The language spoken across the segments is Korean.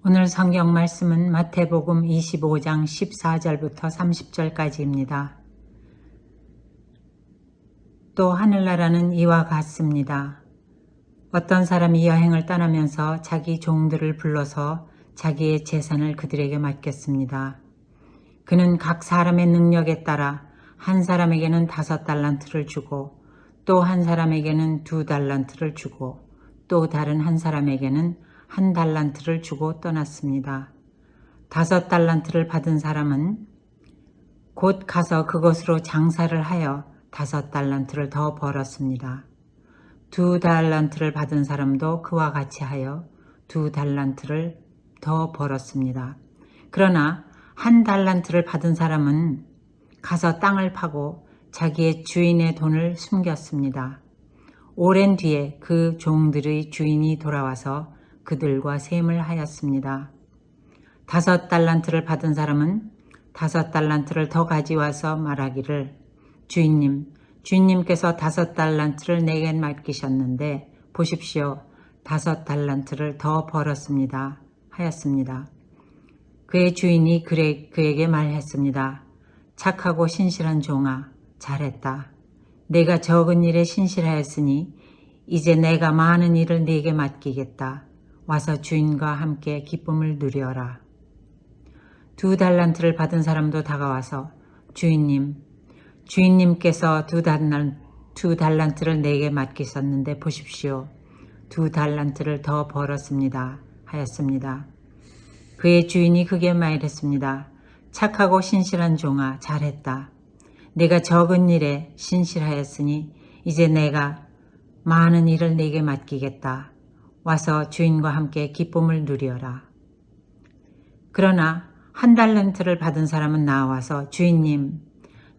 오늘 성경 말씀은 마태복음 25장 14절부터 30절까지입니다. 또 하늘나라는 이와 같습니다. 어떤 사람이 여행을 떠나면서 자기 종들을 불러서 자기의 재산을 그들에게 맡겼습니다. 그는 각 사람의 능력에 따라 한 사람에게는 5달란트를 주고 또 한 사람에게는 2달란트를 주고 또 다른 한 사람에게는 1달란트를 주고 떠났습니다. 5달란트를 받은 사람은 곧 가서 그것으로 장사를 하여 5달란트를 더 벌었습니다. 2달란트를 받은 사람도 그와 같이 하여 2달란트를 더 벌었습니다. 그러나 1달란트를 받은 사람은 가서 땅을 파고 자기의 주인의 돈을 숨겼습니다. 오랜 뒤에 그 종들의 주인이 돌아와서 그들과 셈을 하였습니다. 5달란트를 받은 사람은 5달란트를 더 가져와서 말하기를 주인님께서 5달란트를 내게 맡기셨는데 보십시오. 5달란트를 더 벌었습니다. 하였습니다. 그의 주인이 그에게 말했습니다. 착하고 신실한 종아, 잘했다. 내가 적은 일에 신실하였으니 이제 내가 많은 일을 네게 맡기겠다. 와서 주인과 함께 기쁨을 누려라. 2달란트를 받은 사람도 다가와서 주인님께서 2달란트를 내게 맡기셨는데 보십시오. 2달란트를 더 벌었습니다. 하였습니다. 그의 주인이 그에게 말했습니다. 착하고 신실한 종아, 잘했다. 내가 적은 일에 신실하였으니 이제 내가 많은 일을 네게 맡기겠다. 와서 주인과 함께 기쁨을 누려라. 그러나 1달란트를 받은 사람은 나와서 주인님,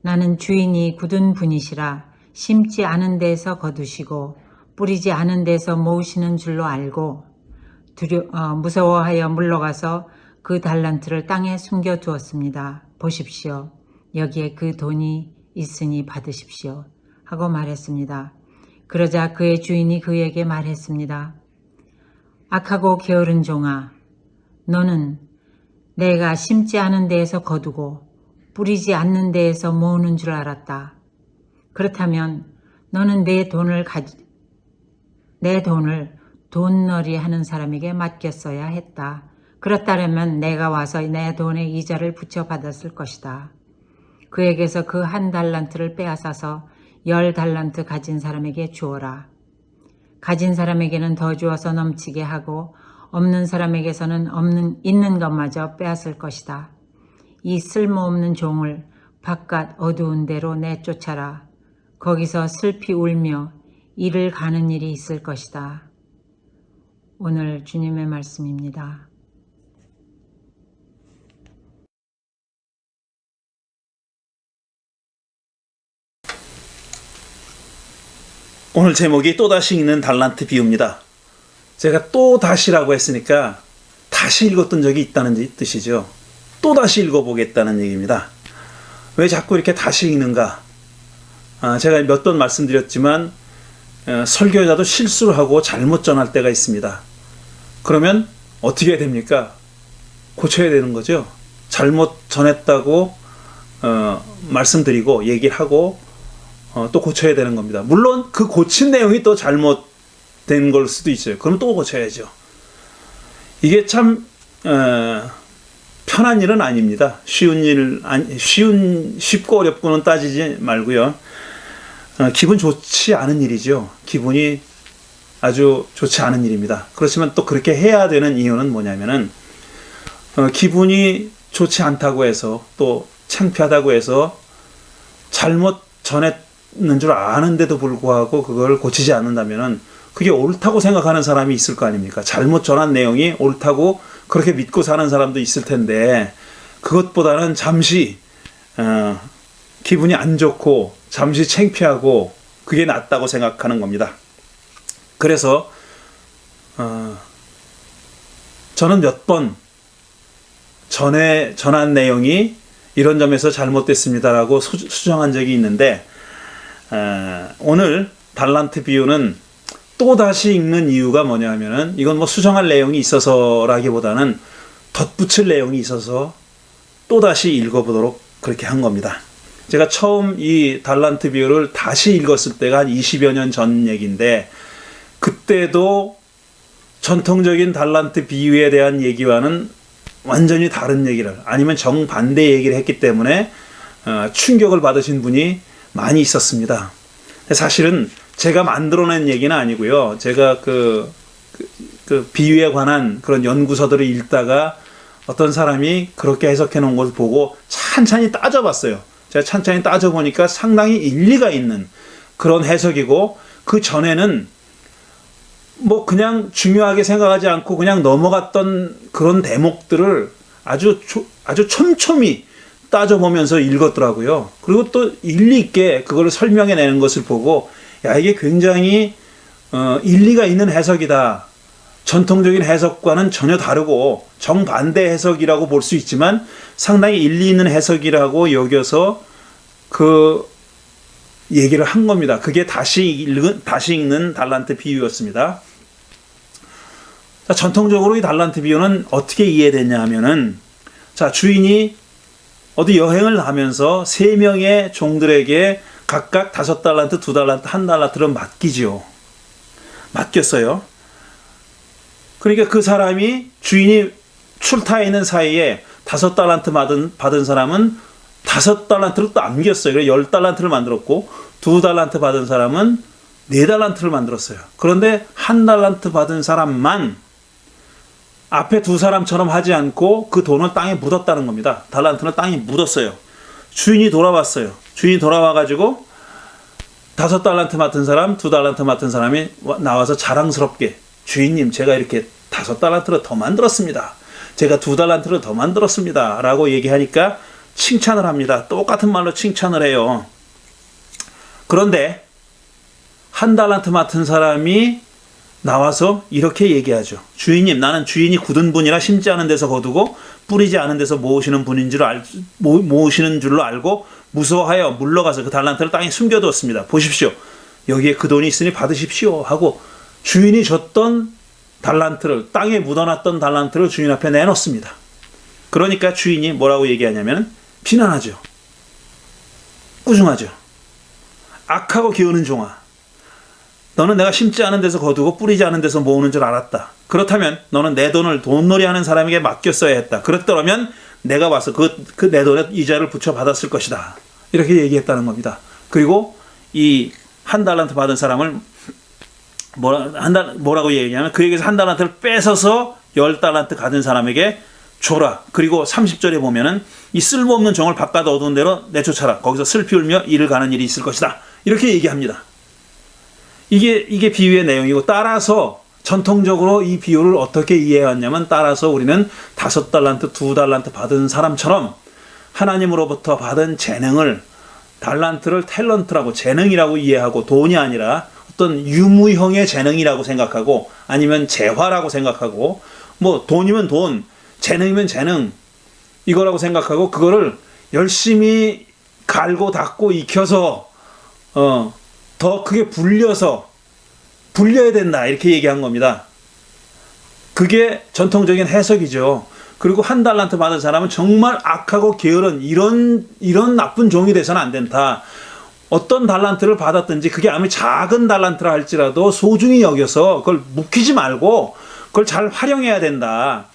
나는 주인이 굳은 분이시라 심지 않은 데에서 거두시고 뿌리지 않은 데서 모으시는 줄로 알고 무서워하여 물러가서 그 달란트를 땅에 숨겨두었습니다. 보십시오. 여기에 그 돈이 있으니 받으십시오. 하고 말했습니다. 그러자 그의 주인이 그에게 말했습니다. 악하고 게으른 종아, 너는 내가 심지 않은 데에서 거두고 뿌리지 않는 데에서 모으는 줄 알았다. 그렇다면 너는 내 돈을 돈놀이 하는 사람에게 맡겼어야 했다. 그렇다면 내가 와서 내 돈의 이자를 붙여받았을 것이다. 그에게서 그 1달란트를 빼앗아서 10달란트 가진 사람에게 주어라. 가진 사람에게는 더 주어서 넘치게 하고 없는 사람에게서는 있는 것마저 빼앗을 것이다. 이 쓸모없는 종을 바깥 어두운 데로 내쫓아라. 거기서 슬피 울며 이를 가는 일이 있을 것이다. 오늘 주님의 말씀입니다. 오늘 제목이 또다시 읽는 달란트 비유입니다. 제가 또다시라고 했으니까 다시 읽었던 적이 있다는 뜻이죠. 또다시 읽어보겠다는 얘기입니다. 왜 자꾸 이렇게 다시 읽는가? 제가 몇 번 말씀드렸지만 설교자도 실수를 하고 잘못 전할 때가 있습니다. 그러면 어떻게 해야 됩니까? 고쳐야 되는 거죠. 잘못 전했다고 말씀드리고 얘기를 하고 또 고쳐야 되는 겁니다. 물론 그 고친 내용이 또 잘못된 걸 수도 있어요. 그럼 또 고쳐야죠. 이게 참 편한 일은 아닙니다. 쉽고 어렵고는 따지지 말고요. 기분 좋지 않은 일이죠. 기분이 아주 좋지 않은 일입니다. 그렇지만 또 그렇게 해야 되는 이유는 뭐냐면은 기분이 좋지 않다고 해서 또 창피하다고 해서 잘못 전했는 줄 아는데도 불구하고 그걸 고치지 않는다면은 그게 옳다고 생각하는 사람이 있을 거 아닙니까? 잘못 전한 내용이 옳다고 그렇게 믿고 사는 사람도 있을 텐데 그것보다는 잠시 기분이 안 좋고 잠시 창피하고 그게 낫다고 생각하는 겁니다. 그래서 저는 몇 번 전에 전한 내용이 이런 점에서 잘못됐습니다라고 수정한 적이 있는데 오늘 달란트 비유는 또다시 읽는 이유가 뭐냐면은 이건 뭐 수정할 내용이 있어서라기보다는 덧붙일 내용이 있어서 또다시 읽어보도록 그렇게 한 겁니다. 제가 처음 이 달란트 비유를 다시 읽었을 때가 한 20여 년 전 얘기인데, 그때도 전통적인 달란트 비유에 대한 얘기와는 완전히 다른 얘기를, 아니면 정반대 얘기를 했기 때문에 충격을 받으신 분이 많이 있었습니다. 사실은 제가 만들어낸 얘기는 아니고요. 제가 그 비유에 관한 그런 연구서들을 읽다가 어떤 사람이 그렇게 해석해 놓은 것을 보고 찬찬히 따져봤어요. 제가 찬찬히 따져보니까 상당히 일리가 있는 그런 해석이고, 그 전에는 뭐 그냥 중요하게 생각하지 않고 그냥 넘어갔던 그런 대목들을 아주 촘촘히 따져보면서 읽었더라고요. 그리고 또 일리 있게 그걸 설명해 내는 것을 보고, 야, 이게 굉장히 일리가 있는 해석이다. 전통적인 해석과는 전혀 다르고 정반대 해석이라고 볼 수 있지만 상당히 일리 있는 해석이라고 여겨서 그 얘기를 한 겁니다. 그게 다시 읽는 달란트 비유였습니다. 자, 전통적으로 이 달란트 비유는 어떻게 이해됐냐 하면은, 자, 주인이 어디 여행을 하면서 3명의 종들에게 각각 5달란트, 2달란트, 1달란트를 맡기지요. 맡겼어요. 그러니까 그 사람이, 주인이 출타해 있는 사이에 5달란트 받은 사람은 5달란트를 또 남겼어요. 그래서 10달란트를 만들었고, 2달란트 받은 사람은 4달란트를 만들었어요. 그런데 1달란트 받은 사람만 앞에 2사람처럼 하지 않고 그 돈을 땅에 묻었다는 겁니다. 달란트는 땅에 묻었어요. 주인이 돌아왔어요. 주인이 돌아와가지고 5달란트 맡은 사람, 2달란트 맡은 사람이 나와서 자랑스럽게, 주인님, 제가 이렇게 5달란트를 더 만들었습니다. 제가 2달란트를 더 만들었습니다. 라고 얘기하니까 칭찬을 합니다. 똑같은 말로 칭찬을 해요. 그런데 1달란트 맡은 사람이 나와서 이렇게 얘기하죠. 주인님, 나는 주인이 굳은 분이라 심지 않은 데서 거두고 뿌리지 않은 데서 모으시는 분인 모으시는 줄로 알고 무서워하여 물러가서 그 달란트를 땅에 숨겨두었습니다. 보십시오. 여기에 그 돈이 있으니 받으십시오. 하고 주인이 줬던 달란트를, 땅에 묻어놨던 달란트를 주인 앞에 내놓습니다. 그러니까 주인이 뭐라고 얘기하냐면 비난하죠. 꾸중하죠. 악하고 기우는 종아, 너는 내가 심지 않은 데서 거두고 뿌리지 않은 데서 모으는 줄 알았다. 그렇다면 너는 내 돈을 돈놀이하는 사람에게 맡겼어야 했다. 그랬더라면 내가 와서 그 내 돈에 이자를 붙여 받았을 것이다. 이렇게 얘기했다는 겁니다. 그리고 이 1달란트 받은 사람을 뭐라고 얘기하냐면, 그에게서 1달란트를 뺏어서 10달란트 가진 사람에게 줘라. 그리고 30절에 보면은 이 쓸모없는 종을 바깥 어두운 데로 내쫓아라. 거기서 슬피 울며 이를 가는 일이 있을 것이다. 이렇게 얘기합니다. 이게 비유의 내용이고, 따라서 전통적으로 이 비유를 어떻게 이해해왔냐면, 따라서 우리는 5달란트, 2달란트 받은 사람처럼 하나님으로부터 받은 재능을, 달란트를 탤런트라고, 재능이라고 이해하고, 돈이 아니라 어떤 유무형의 재능이라고 생각하고, 아니면 재화라고 생각하고, 뭐 돈이면 돈, 재능이면 재능, 이거라고 생각하고, 그거를 열심히 갈고 닦고 익혀서 더 크게 불려야 된다, 이렇게 얘기한 겁니다. 그게 전통적인 해석이죠. 그리고 1달란트 받은 사람은 정말 악하고 게으른 이런 나쁜 종이 돼서는 안 된다. 어떤 달란트를 받았든지 그게 아무리 작은 달란트라 할지라도 소중히 여겨서 그걸 묵히지 말고 그걸 잘 활용해야 된다.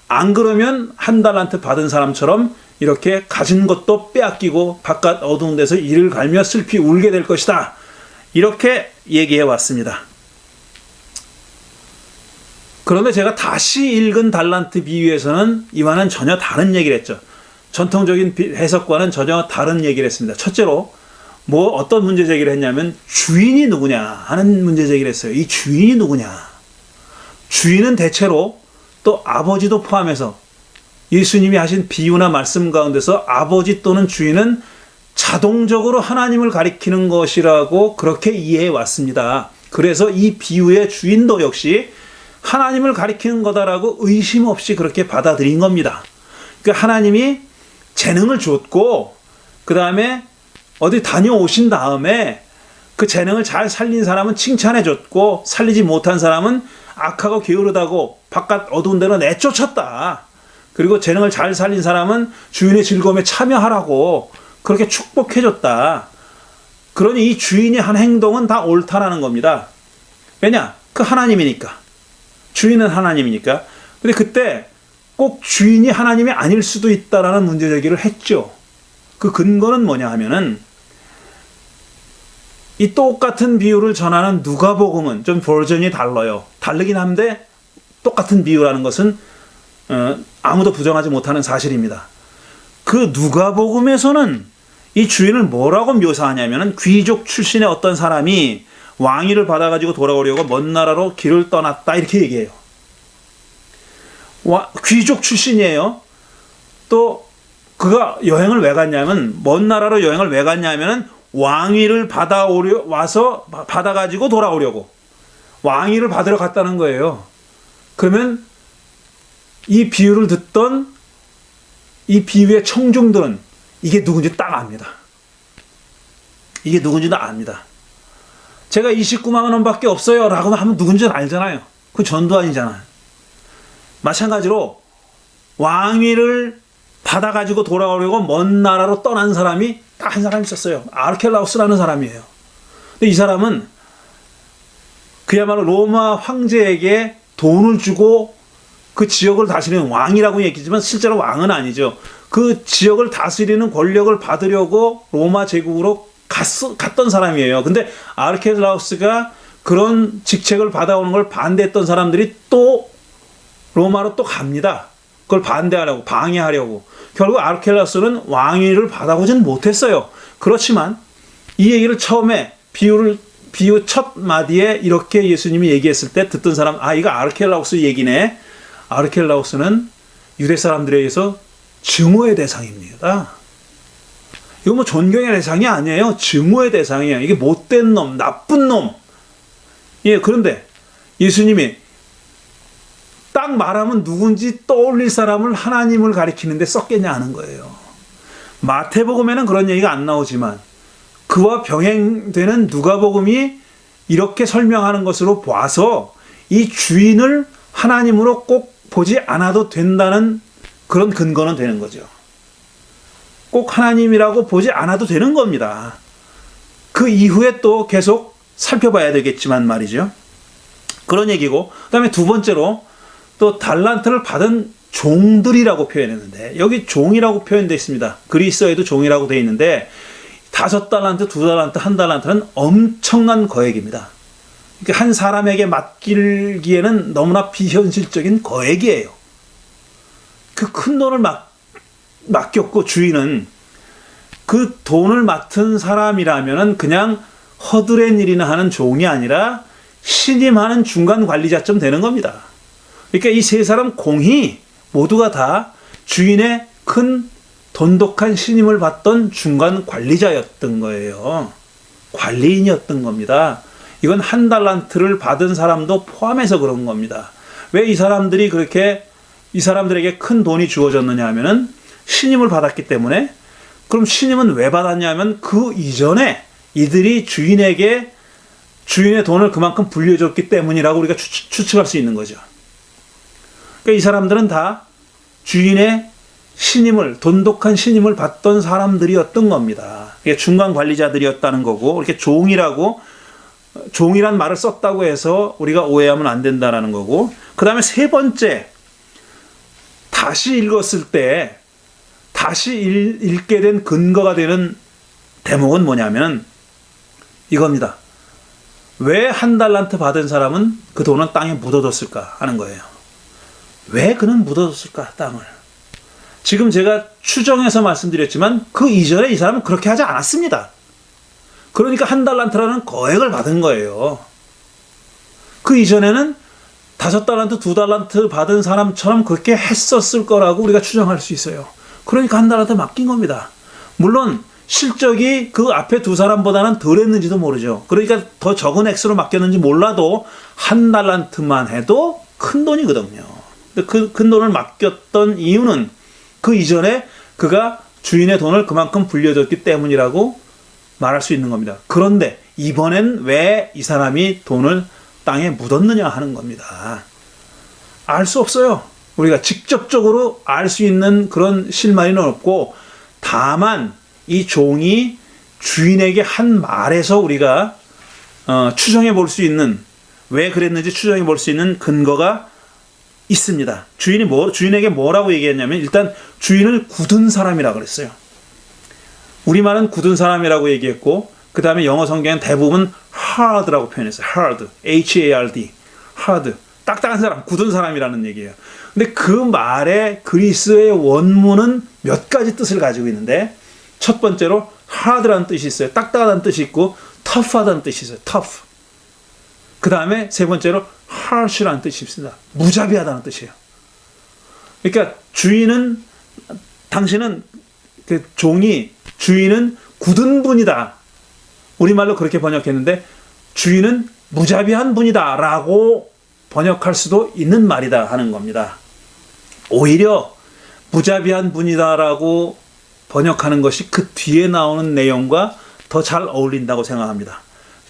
안 그러면 1달란트 받은 사람처럼 이렇게 가진 것도 빼앗기고 바깥 어두운 데서 이를 갈며 슬피 울게 될 것이다. 이렇게 얘기해 왔습니다. 그런데 제가 다시 읽은 달란트 비유에서는 이와는 전혀 다른 얘기를 했죠. 전통적인 해석과는 전혀 다른 얘기를 했습니다. 첫째로 어떤 문제 제기를 했냐면, 주인이 누구냐 하는 문제 제기를 했어요. 이 주인이 누구냐. 주인은 대체로 또 아버지도 포함해서 예수님이 하신 비유나 말씀 가운데서 아버지 또는 주인은 자동적으로 하나님을 가리키는 것이라고 그렇게 이해해 왔습니다. 그래서 이 비유의 주인도 역시 하나님을 가리키는 거다라고 의심 없이 그렇게 받아들인 겁니다. 그러니까 하나님이 재능을 줬고, 그 다음에 어디 다녀오신 다음에 그 재능을 잘 살린 사람은 칭찬해 줬고, 살리지 못한 사람은 악하고 게으르다고 바깥 어두운 데로 내쫓았다. 그리고 재능을 잘 살린 사람은 주인의 즐거움에 참여하라고 그렇게 축복해줬다. 그러니 이 주인이 한 행동은 다 옳다라는 겁니다. 왜냐? 그 하나님이니까. 주인은 하나님이니까. 근데 그때 꼭 주인이 하나님이 아닐 수도 있다라는 문제 제기를 했죠. 그 근거는 뭐냐 하면은 이 똑같은 비유를 전하는 누가복음은 좀 버전이 달라요. 다르긴 한데 똑같은 비유라는 것은 아무도 부정하지 못하는 사실입니다. 그 누가복음에서는 이 주인을 뭐라고 묘사하냐면은 귀족 출신의 어떤 사람이 왕위를 받아가지고 돌아오려고 먼 나라로 길을 떠났다 이렇게 얘기해요. 귀족 출신이에요. 또 그가 여행을 왜 갔냐면 먼 나라로 여행을 왜 갔냐면은 왕위를 받아가지고 돌아오려고 왕위를 받으러 갔다는 거예요. 그러면 이 비유를 듣던 이 비유의 청중들은 이게 누군지 딱 압니다. 이게 누군지도 압니다. 제가 29만 원밖에 없어요 라고 하면 누군지 알잖아요. 그 전두환이잖아요. 마찬가지로 왕위를 받아가지고 돌아오려고 먼 나라로 떠난 사람이 딱 한 사람 있었어요. 아르켈라우스라는 사람이에요. 근데 이 사람은 그야말로 로마 황제에게 돈을 주고 그 지역을 다스리는 왕이라고 얘기지만 실제로 왕은 아니죠. 그 지역을 다스리는 권력을 받으려고 로마 제국으로 갔던 사람이에요. 근데 아르켈라우스가 그런 직책을 받아오는 걸 반대했던 사람들이 또 로마로 또 갑니다. 그걸 반대하려고, 방해하려고. 결국 아르켈라우스는 왕위를 받아오진 못했어요. 그렇지만 이 얘기를 처음에 비유 첫 마디에 이렇게 예수님이 얘기했을 때 듣던 사람, 이거 아르켈라우스 얘기네. 아르켈라우스는 유대 사람들에 의해서 증오의 대상입니다. 이거 뭐 존경의 대상이 아니에요. 증오의 대상이에요. 이게 못된 놈, 나쁜 놈. 예, 그런데 예수님이 딱 말하면 누군지 떠올릴 사람을 하나님을 가리키는데 썼겠냐 하는 거예요. 마태복음에는 그런 얘기가 안 나오지만 그와 병행되는 누가복음이 이렇게 설명하는 것으로 봐서 이 주인을 하나님으로 꼭 보지 않아도 된다는 그런 근거는 되는 거죠. 꼭 하나님이라고 보지 않아도 되는 겁니다. 그 이후에 또 계속 살펴봐야 되겠지만 말이죠. 그런 얘기고, 그 다음에 두 번째로 또 달란트를 받은 종들이라고 표현했는데 여기 종이라고 표현되어 있습니다. 그리스어에도 종이라고 되어 있는데 5달란트, 2달란트, 1달란트는 엄청난 거액입니다. 그러니까 한 사람에게 맡기기에는 너무나 비현실적인 거액이에요. 그 큰 돈을 맡겼고 주인은 그 돈을 맡은 사람이라면 그냥 허드렛 일이나 하는 종이 아니라 신임하는 중간 관리자쯤 되는 겁니다. 그러니까 이 세 사람 공히 모두가 다 주인의 큰 돈독한 신임을 받던 중간 관리자였던 거예요. 관리인이었던 겁니다. 이건 1달란트를 받은 사람도 포함해서 그런 겁니다. 왜 이 사람들이 그렇게 이 사람들에게 큰 돈이 주어졌느냐 하면은 신임을 받았기 때문에. 그럼 신임은 왜 받았냐면 그 이전에 이들이 주인에게 주인의 돈을 그만큼 불려줬기 때문이라고 우리가 추측할 수 있는 거죠. 그러니까 이 사람들은 다 주인의 신임을, 돈독한 신임을 받던 사람들이었던 겁니다. 중간 관리자들이었다는 거고, 이렇게 종이란 말을 썼다고 해서 우리가 오해하면 안 된다는 거고, 그 다음에 세 번째, 다시 읽었을 때, 다시 읽게 된 근거가 되는 대목은 뭐냐면 이겁니다. 왜 1달란트 받은 사람은 그 돈은 땅에 묻어뒀을까 하는 거예요. 왜 그는 묻어뒀을까, 땅을. 지금 제가 추정해서 말씀드렸지만 그 이전에 이 사람은 그렇게 하지 않았습니다. 그러니까 1달란트라는 거액을 받은 거예요. 그 이전에는 5달란트, 2달란트 받은 사람처럼 그렇게 했었을 거라고 우리가 추정할 수 있어요. 그러니까 1달란트 맡긴 겁니다. 물론 실적이 그 앞에 두 사람보다는 덜 했는지도 모르죠. 그러니까 더 적은 액수로 맡겼는지 몰라도 1달란트만 해도 큰 돈이거든요. 그 큰 돈을 맡겼던 이유는 그 이전에 그가 주인의 돈을 그만큼 불려줬기 때문이라고 말할 수 있는 겁니다. 그런데 이번엔 왜 이 사람이 돈을 땅에 묻었느냐 하는 겁니다. 알 수 없어요. 우리가 직접적으로 알 수 있는 그런 실마리는 없고, 다만 이 종이 주인에게 한 말에서 우리가 추정해 볼 수 있는, 왜 그랬는지 추정해 볼 수 있는 근거가 있습니다. 주인에게 뭐라고 얘기했냐면, 일단 주인을 굳은 사람이라고 그랬어요. 우리말은 굳은 사람이라고 얘기했고, 그 다음에 영어 성경은 대부분 hard라고 표현했어요. hard, H-A-R-D, hard, 딱딱한 사람, 굳은 사람이라는 얘기예요. 근데 그 말의 그리스의 원문은 몇 가지 뜻을 가지고 있는데, 첫 번째로 hard라는 뜻이 있어요. 딱딱하다는 뜻이 있고, tough하다는 뜻이 있어요. tough. 그 다음에 세 번째로 harsh라는 뜻이 있습니다. 무자비하다는 뜻이에요. 그러니까 당신은 그 종이, 주인은 굳은 분이다. 우리말로 그렇게 번역했는데, 주인은 무자비한 분이다 라고 번역할 수도 있는 말이다 하는 겁니다. 오히려 무자비한 분이다 라고 번역하는 것이 그 뒤에 나오는 내용과 더 잘 어울린다고 생각합니다.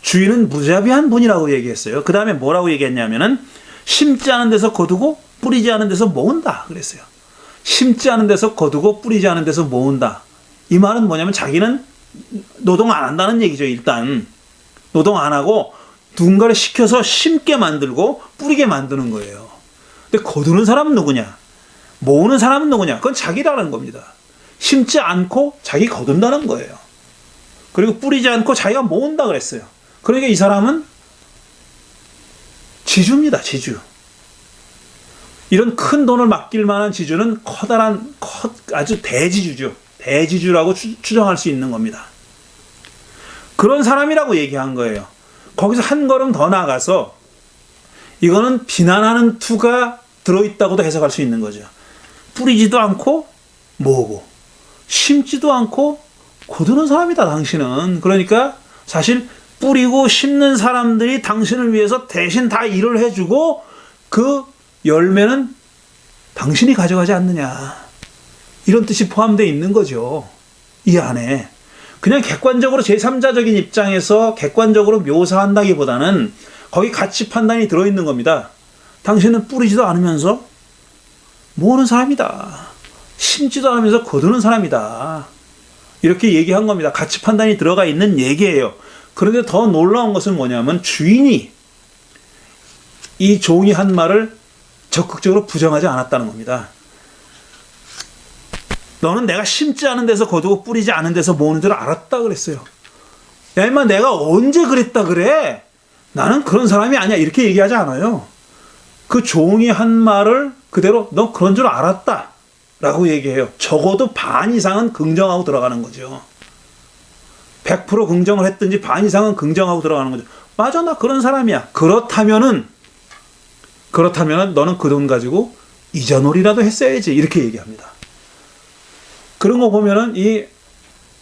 주인은 무자비한 분이라고 얘기했어요. 그 다음에 뭐라고 얘기했냐면은, 심지 않은 데서 거두고 뿌리지 않은 데서 모은다 그랬어요. 심지 않은 데서 거두고 뿌리지 않은 데서 모은다. 이 말은 뭐냐면, 자기는 노동 안 한다는 얘기죠. 일단 노동 안 하고 누군가를 시켜서 심게 만들고 뿌리게 만드는 거예요. 근데 거두는 사람은 누구냐? 모으는 사람은 누구냐? 그건 자기라는 겁니다. 심지 않고 자기 거둔다는 거예요. 그리고 뿌리지 않고 자기가 모은다 그랬어요. 그러니까 이 사람은 지주입니다. 지주. 이런 큰 돈을 맡길 만한 지주는 커다란 아주 대지주죠. 대지주라고 추정할 수 있는 겁니다. 그런 사람이라고 얘기한 거예요. 거기서 한 걸음 더 나가서 이거는 비난하는 투가 들어있다고도 해석할 수 있는 거죠. 뿌리지도 않고 모으고 심지도 않고 거두는 사람이다 당신은. 그러니까 사실 뿌리고 심는 사람들이 당신을 위해서 대신 다 일을 해주고 그 열매는 당신이 가져가지 않느냐, 이런 뜻이 포함되어 있는 거죠. 이 안에 그냥 객관적으로 제3자적인 입장에서 객관적으로 묘사한다기보다는 거기 가치 판단이 들어있는 겁니다. 당신은 뿌리지도 않으면서 모으는 사람이다. 심지도 않으면서 거두는 사람이다. 이렇게 얘기한 겁니다. 가치 판단이 들어가 있는 얘기예요. 그런데 더 놀라운 것은 뭐냐면, 주인이 이 종이 한 말을 적극적으로 부정하지 않았다는 겁니다. 너는 내가 심지 않은 데서 거두고 뿌리지 않은 데서 모으는 줄 알았다 그랬어요. 야 임마, 내가 언제 그랬다 그래? 나는 그런 사람이 아니야. 이렇게 얘기하지 않아요. 그 종이 한 말을 그대로 너 그런 줄 알았다 라고 얘기해요. 적어도 반 이상은 긍정하고 들어가는 거죠. 100% 긍정을 했든지 반 이상은 긍정하고 들어가는 거죠. 맞아, 나 그런 사람이야. 그렇다면은 너는 그 돈 가지고 이자놀이라도 했어야지. 이렇게 얘기합니다. 그런 거 보면은 이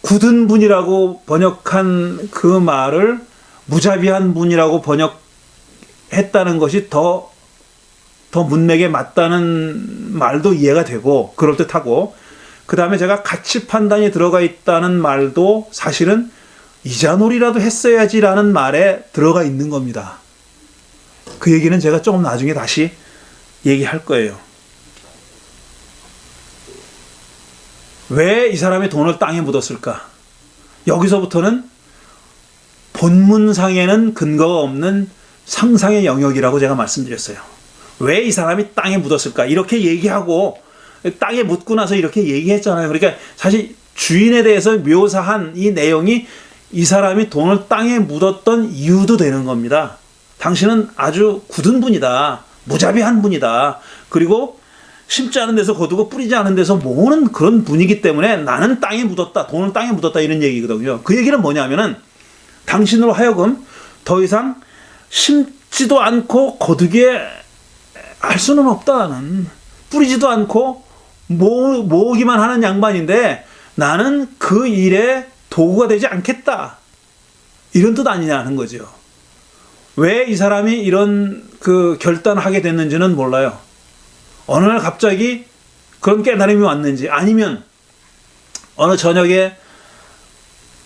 굳은 분이라고 번역한 그 말을 무자비한 분이라고 번역했다는 것이 더 문맥에 맞다는 말도 이해가 되고 그럴듯하고, 그 다음에 제가 가치 판단이 들어가 있다는 말도 사실은 이자놀이라도 했어야지라는 말에 들어가 있는 겁니다. 그 얘기는 제가 조금 나중에 다시 얘기할 거예요. 왜 이 사람의 돈을 땅에 묻었을까? 여기서부터는 본문상에는 근거가 없는 상상의 영역이라고 제가 말씀드렸어요. 왜 이 사람이 땅에 묻었을까? 이렇게 얘기하고 땅에 묻고 나서 이렇게 얘기했잖아요. 그러니까 사실 주인에 대해서 묘사한 이 내용이 이 사람이 돈을 땅에 묻었던 이유도 되는 겁니다. 당신은 아주 굳은 분이다. 무자비한 분이다. 그리고 심지 않은 데서 거두고 뿌리지 않은 데서 모으는 그런 분이기 때문에 나는 땅에 묻었다. 돈을 땅에 묻었다. 이런 얘기거든요. 그 얘기는 뭐냐면은 당신으로 하여금 더 이상 심지도 않고 거두게 할 수는 없다. 나는 뿌리지도 않고 모으기만 하는 양반인데 나는 그 일에 도구가 되지 않겠다. 이런 뜻 아니냐는 거죠. 왜 이 사람이 이런 그 결단을 하게 됐는지는 몰라요. 어느 날 갑자기 그런 깨달음이 왔는지, 아니면 어느 저녁에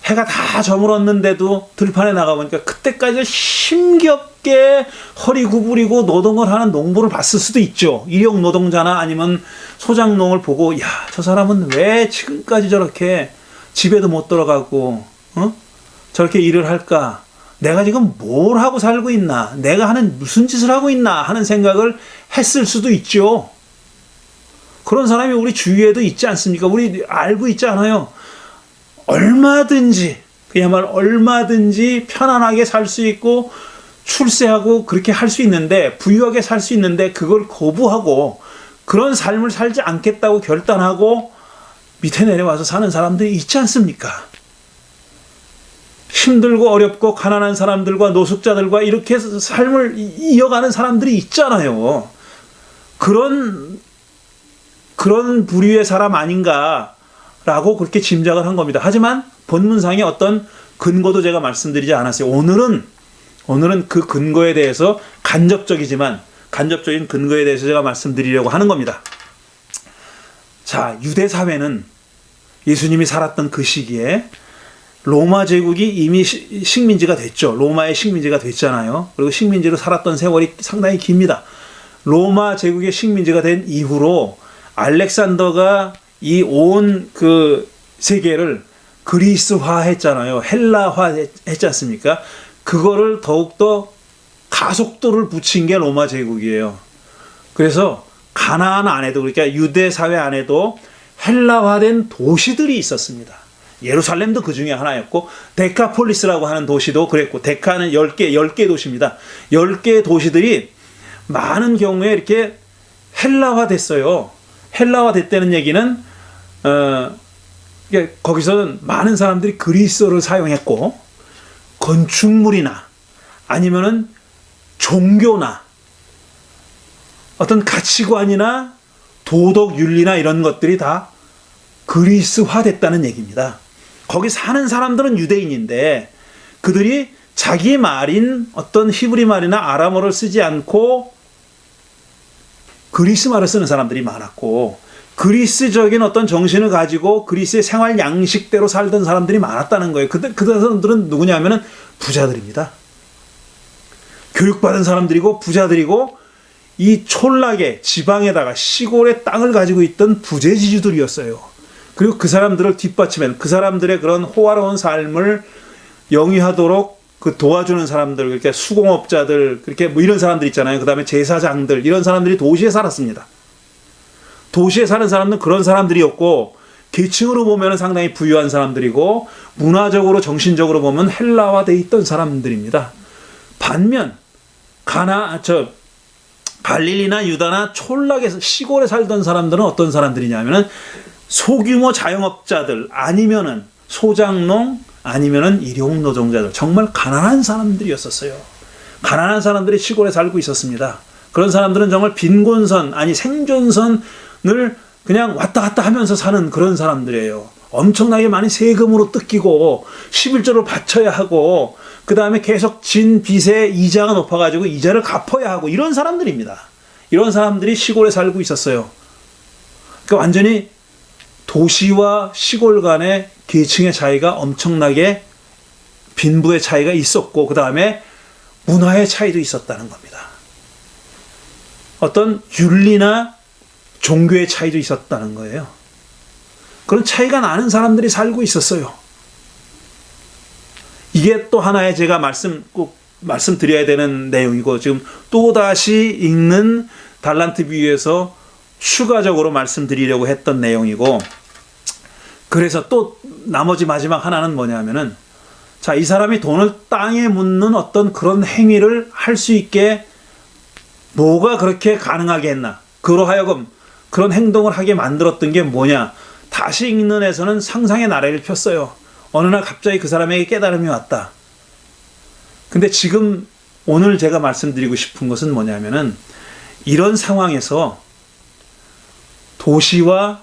해가 다 저물었는데도 들판에 나가보니까 그때까지 힘겹게 허리 구부리고 노동을 하는 농부를 봤을 수도 있죠. 일용 노동자나 아니면 소작농을 보고, 야, 저 사람은 왜 지금까지 저렇게 집에도 못 들어가고 저렇게 일을 할까? 내가 지금 뭘 하고 살고 있나? 내가 하는 무슨 짓을 하고 있나? 하는 생각을 했을 수도 있죠. 그런 사람이 우리 주위에도 있지 않습니까? 우리 알고 있지 않아요? 얼마든지, 그야말로 얼마든지 편안하게 살 수 있고 출세하고 그렇게 할 수 있는데, 부유하게 살 수 있는데 그걸 거부하고 그런 삶을 살지 않겠다고 결단하고 밑에 내려와서 사는 사람들이 있지 않습니까? 힘들고 어렵고 가난한 사람들과 노숙자들과 이렇게 삶을 이어가는 사람들이 있잖아요. 그런 부류의 사람 아닌가라고 그렇게 짐작을 한 겁니다. 하지만 본문상의 어떤 근거도 제가 말씀드리지 않았어요. 오늘은 그 근거에 대해서 간접적인 근거에 대해서 제가 말씀드리려고 하는 겁니다. 자, 유대 사회는 예수님이 살았던 그 시기에 로마 제국이 이미 식민지가 됐죠. 로마의 식민지가 됐잖아요. 그리고 식민지로 살았던 세월이 상당히 깁니다. 로마 제국의 식민지가 된 이후로 알렉산더가 이 온 그 세계를 그리스화 했잖아요. 헬라화 했지 않습니까? 그거를 더욱더 가속도를 붙인 게 로마 제국이에요. 그래서 가나안 안에도, 그러니까 유대 사회 안에도 헬라화된 도시들이 있었습니다. 예루살렘도 그 중에 하나였고, 데카폴리스라고 하는 도시도 그랬고, 데카는 10개 도시입니다. 10개의 도시들이 많은 경우에 이렇게 헬라화 됐어요. 헬라화 됐다는 얘기는, 거기서는 많은 사람들이 그리스어를 사용했고, 건축물이나 아니면은 종교나 어떤 가치관이나 도덕 윤리나 이런 것들이 다 그리스화 됐다는 얘기입니다. 거기 사는 사람들은 유대인인데 그들이 자기 말인 어떤 히브리 말이나 아람어를 쓰지 않고 그리스 말을 쓰는 사람들이 많았고, 그리스적인 어떤 정신을 가지고 그리스의 생활 양식대로 살던 사람들이 많았다는 거예요. 그 사람들은 누구냐면은 부자들입니다. 교육받은 사람들이고 부자들이고, 이 촌락의 지방에다가 시골의 땅을 가지고 있던 부재지주들이었어요. 그리고 그 사람들을 뒷받침해, 그 사람들의 그런 호화로운 삶을 영위하도록 그 도와주는 사람들, 그러니까 수공업자들, 그렇게 뭐 이런 사람들 있잖아요. 그 다음에 제사장들, 이런 사람들이 도시에 살았습니다. 도시에 사는 사람들은 그런 사람들이었고, 계층으로 보면 상당히 부유한 사람들이고, 문화적으로 정신적으로 보면 헬라화되어 있던 사람들입니다. 반면 갈릴리나 유다나 촌락에서 시골에 살던 사람들은 어떤 사람들이냐면은 소규모 자영업자들, 아니면은 소작농, 아니면은 일용 노동자들, 정말 가난한 사람들이었었어요. 가난한 사람들이 시골에 살고 있었습니다. 그런 사람들은 정말 빈곤선, 아니 생존선을 그냥 왔다 갔다 하면서 사는 그런 사람들이에요. 엄청나게 많이 세금으로 뜯기고 11조를 바쳐야 하고, 그 다음에 계속 진 빚의 이자가 높아가지고 이자를 갚아야 하고, 이런 사람들입니다. 이런 사람들이 시골에 살고 있었어요. 그러니까 완전히 도시와 시골 간의 계층의 차이가 엄청나게, 빈부의 차이가 있었고, 그 다음에 문화의 차이도 있었다는 겁니다. 어떤 윤리나 종교의 차이도 있었다는 거예요. 그런 차이가 나는 사람들이 살고 있었어요. 이게 또 하나의 제가 꼭 말씀드려야 되는 내용이고, 지금 또다시 읽는 달란트 비유에서 추가적으로 말씀드리려고 했던 내용이고, 그래서 또 나머지 마지막 하나는 뭐냐면은, 자, 이 사람이 돈을 땅에 묻는 어떤 그런 행위를 할 수 있게 뭐가 그렇게 가능하게 했나? 그로 하여금 그런 행동을 하게 만들었던 게 뭐냐? 다시 읽는 에서는 상상의 나래를 폈어요. 어느 날 갑자기 그 사람에게 깨달음이 왔다. 근데 지금 오늘 제가 말씀드리고 싶은 것은 뭐냐면은, 이런 상황에서 도시와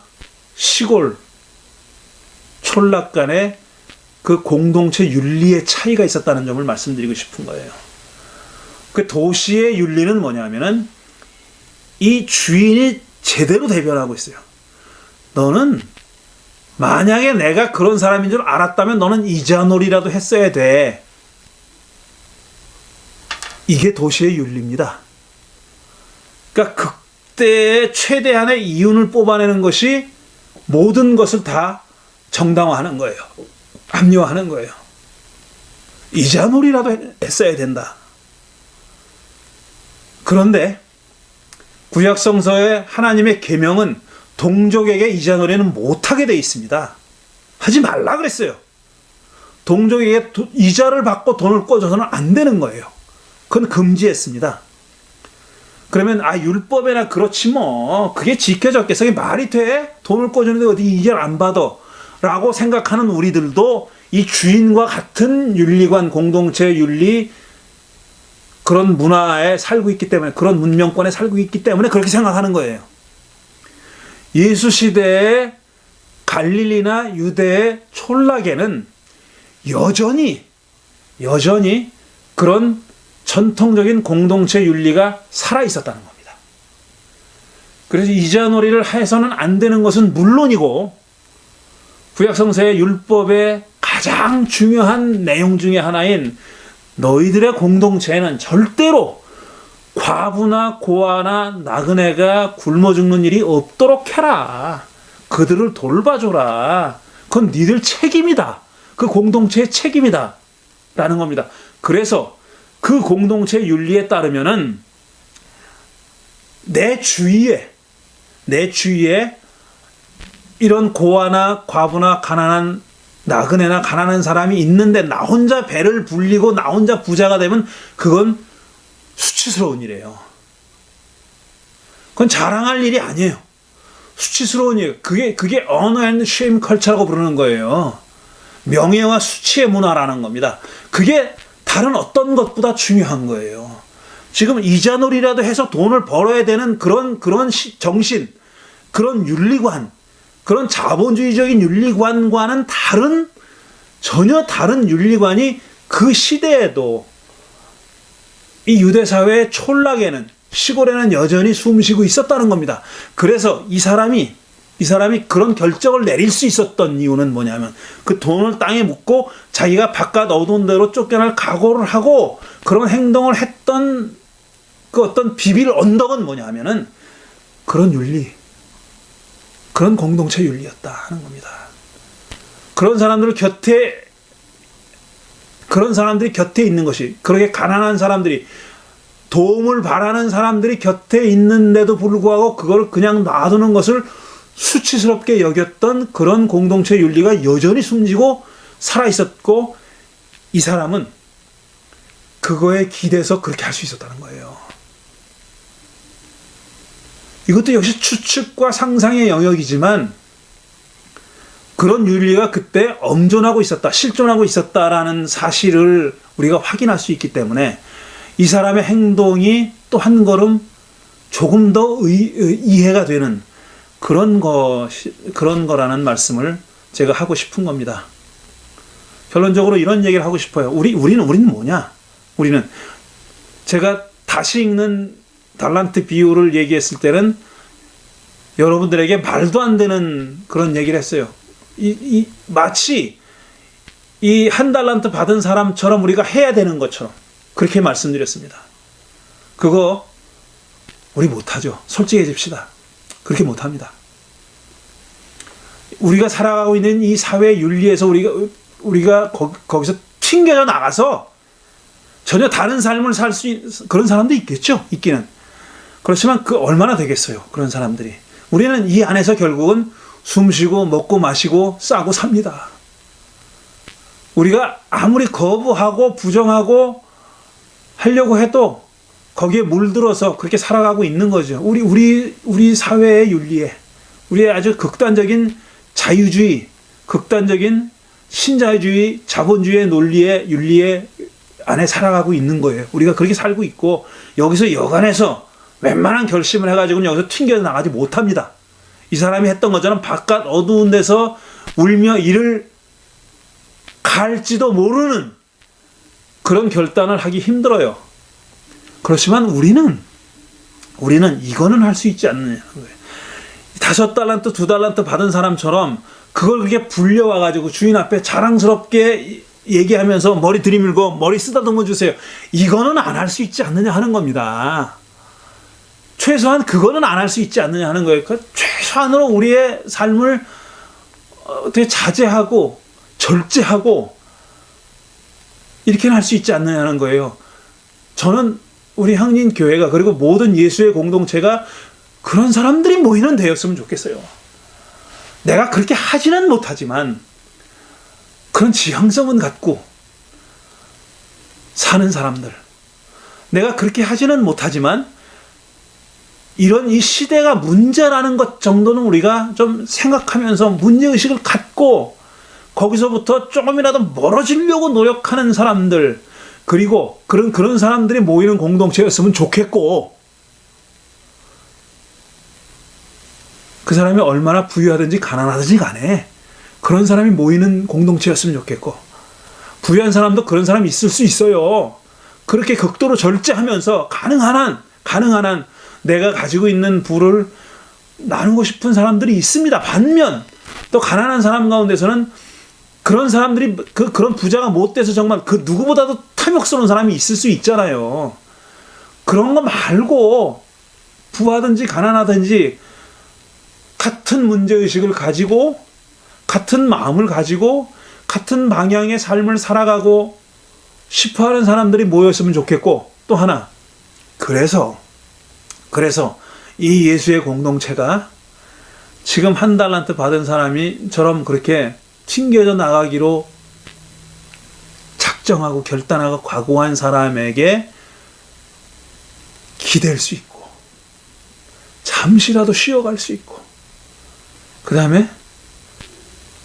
시골, 촌락 간의 그 공동체 윤리의 차이가 있었다는 점을 말씀드리고 싶은 거예요. 그 도시의 윤리는 뭐냐면은, 이 주인이 제대로 대변하고 있어요. 너는 만약에 내가 그런 사람인 줄 알았다면 너는 이자놀이라도 했어야 돼. 이게 도시의 윤리입니다. 그러니까 그때의 최대한의 이윤을 뽑아내는 것이 모든 것을 다 정당화하는 거예요. 합리화하는 거예요. 이자놀이라도 했어야 된다. 그런데 구약성서의 하나님의 계명은 동족에게 이자놀이는 못하게 돼 있습니다. 하지 말라 그랬어요. 동족에게 이자를 받고 돈을 꿔줘서는 안 되는 거예요. 그건 금지했습니다. 그러면 율법에나 그렇지 뭐 그게 지켜졌겠어? 그게 말이 돼? 돈을 꿔주는데 어디 이자를 안 받아? 라고 생각하는 우리들도 이 주인과 같은 윤리관, 공동체 윤리, 그런 문화에 살고 있기 때문에, 그런 문명권에 살고 있기 때문에 그렇게 생각하는 거예요. 예수 시대의 갈릴리나 유대의 촌락에는 여전히 그런 전통적인 공동체 윤리가 살아 있었다는 겁니다. 그래서 이자놀이를 해서는 안 되는 것은 물론이고, 구약성서의 율법의 가장 중요한 내용 중에 하나인 너희들의 공동체에는 절대로 과부나 고아나 나그네가 굶어 죽는 일이 없도록 해라. 그들을 돌봐줘라. 그건 니들 책임이다. 그 공동체의 책임이다. 라는 겁니다. 그래서 그 공동체 윤리에 따르면은 내 주위에 이런 고아나 과부나 가난한 나그네나 가난한 사람이 있는데 나 혼자 배를 불리고 나 혼자 부자가 되면 그건 수치스러운 일이에요. 그건 자랑할 일이 아니에요. 수치스러운 일. 그게 honor and shame culture라고 부르는 거예요. 명예와 수치의 문화라는 겁니다. 그게 다른 어떤 것보다 중요한 거예요. 지금 이자놀이라도 해서 돈을 벌어야 되는 그런 정신, 그런 윤리관, 그런 자본주의적인 윤리관과는 전혀 다른 윤리관이 그 시대에도 이 유대사회의 촌락에는, 시골에는 여전히 숨쉬고 있었다는 겁니다. 그래서 이 사람이 그런 결정을 내릴 수 있었던 이유는 뭐냐면, 그 돈을 땅에 묻고 자기가 바깥 어두운 데로 쫓겨날 각오를 하고 그런 행동을 했던 그 어떤 비빌 언덕은 뭐냐면은 그런 윤리, 그런 공동체 윤리였다 하는 겁니다. 그런 사람들이 곁에 있는 것이, 그렇게 가난한 사람들이, 도움을 바라는 사람들이 곁에 있는데도 불구하고 그걸 그냥 놔두는 것을 수치스럽게 여겼던 그런 공동체 윤리가 여전히 숨지고 살아있었고, 이 사람은 그거에 기대서 그렇게 할 수 있었다는 거예요. 이것도 역시 추측과 상상의 영역이지만 그런 윤리가 그때 엄존하고 있었다, 실존하고 있었다라는 사실을 우리가 확인할 수 있기 때문에 이 사람의 행동이 또 한 걸음 조금 더 이해가 되는 그런 거라는 말씀을 제가 하고 싶은 겁니다. 결론적으로 이런 얘기를 하고 싶어요. 우리는 뭐냐? 우리는, 제가 다시 읽는 달란트 비유를 얘기했을 때는 여러분들에게 말도 안 되는 그런 얘기를 했어요. 마치 이 한 달란트 받은 사람처럼 우리가 해야 되는 것처럼 그렇게 말씀드렸습니다. 그거 우리 못하죠. 솔직해집시다. 그렇게 못합니다. 우리가 살아가고 있는 이 사회 윤리에서 우리가 거기서 튕겨져 나가서 전혀 다른 삶을 살 수 있는 그런 사람도 있겠죠. 있기는. 그렇지만 그 얼마나 되겠어요. 그런 사람들이. 우리는 이 안에서 결국은 숨쉬고 먹고 마시고 싸고 삽니다. 우리가 아무리 거부하고 부정하고 하려고 해도 거기에 물들어서 그렇게 살아가고 있는 거죠. 우리 사회의 윤리에, 우리의 아주 극단적인 자유주의, 극단적인 신자유주의, 자본주의의 논리의 윤리의 안에 살아가고 있는 거예요. 우리가 그렇게 살고 있고, 여기서 여간해서 웬만한 결심을 해가지고는 여기서 튕겨 나가지 못합니다. 이 사람이 했던 것처럼 바깥 어두운 데서 울며 이를 갈지도 모르는 그런 결단을 하기 힘들어요. 그렇지만 우리는 이거는 할 수 있지 않느냐는 거예요. 5달란트, 2달란트 받은 사람처럼 그걸 그렇게 불려와가지고 주인 앞에 자랑스럽게 얘기하면서 머리 들이밀고 머리 쓰다듬어 주세요. 이거는 안 할 수 있지 않느냐 하는 겁니다. 최소한 그거는 안 할 수 있지 않느냐 하는 거예요. 그 최소한으로 우리의 삶을 되게 자제하고 절제하고 이렇게는 할 수 있지 않느냐 하는 거예요. 저는 우리 향린교회가 그리고 모든 예수의 공동체가 그런 사람들이 모이는 데였으면 좋겠어요. 내가 그렇게 하지는 못하지만 그런 지향성은 갖고 사는 사람들, 내가 그렇게 하지는 못하지만 이런 이 시대가 문제라는 것 정도는 우리가 좀 생각하면서 문제의식을 갖고 거기서부터 조금이라도 멀어지려고 노력하는 사람들, 그리고 그런 사람들이 모이는 공동체였으면 좋겠고, 그 사람이 얼마나 부유하든지 가난하든지 간에 그런 사람이 모이는 공동체였으면 좋겠고, 부유한 사람도 그런 사람이 있을 수 있어요. 그렇게 극도로 절제하면서 가능한 한 내가 가지고 있는 부를 나누고 싶은 사람들이 있습니다. 반면 또 가난한 사람 가운데서는 그런 사람들이 그런 부자가 못 돼서 정말 그 누구보다도 탐욕스러운 사람이 있을 수 있잖아요. 그런 거 말고 부하든지 가난하든지 같은 문제의식을 가지고 같은 마음을 가지고 같은 방향의 삶을 살아가고 싶어하는 사람들이 모였으면 좋겠고, 또 하나, 그래서 이 예수의 공동체가 지금 한 달란트 받은 사람이처럼 그렇게 튕겨져 나가기로 작정하고 결단하고 각오한 사람에게 기댈 수 있고 잠시라도 쉬어갈 수 있고 그 다음에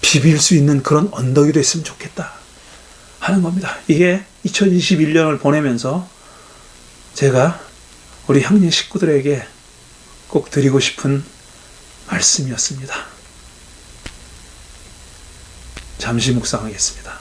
비빌 수 있는 그런 언덕이 됐으면 좋겠다 하는 겁니다. 이게 2021년을 보내면서 제가 우리 향린 식구들에게 꼭 드리고 싶은 말씀이었습니다. 잠시 묵상하겠습니다.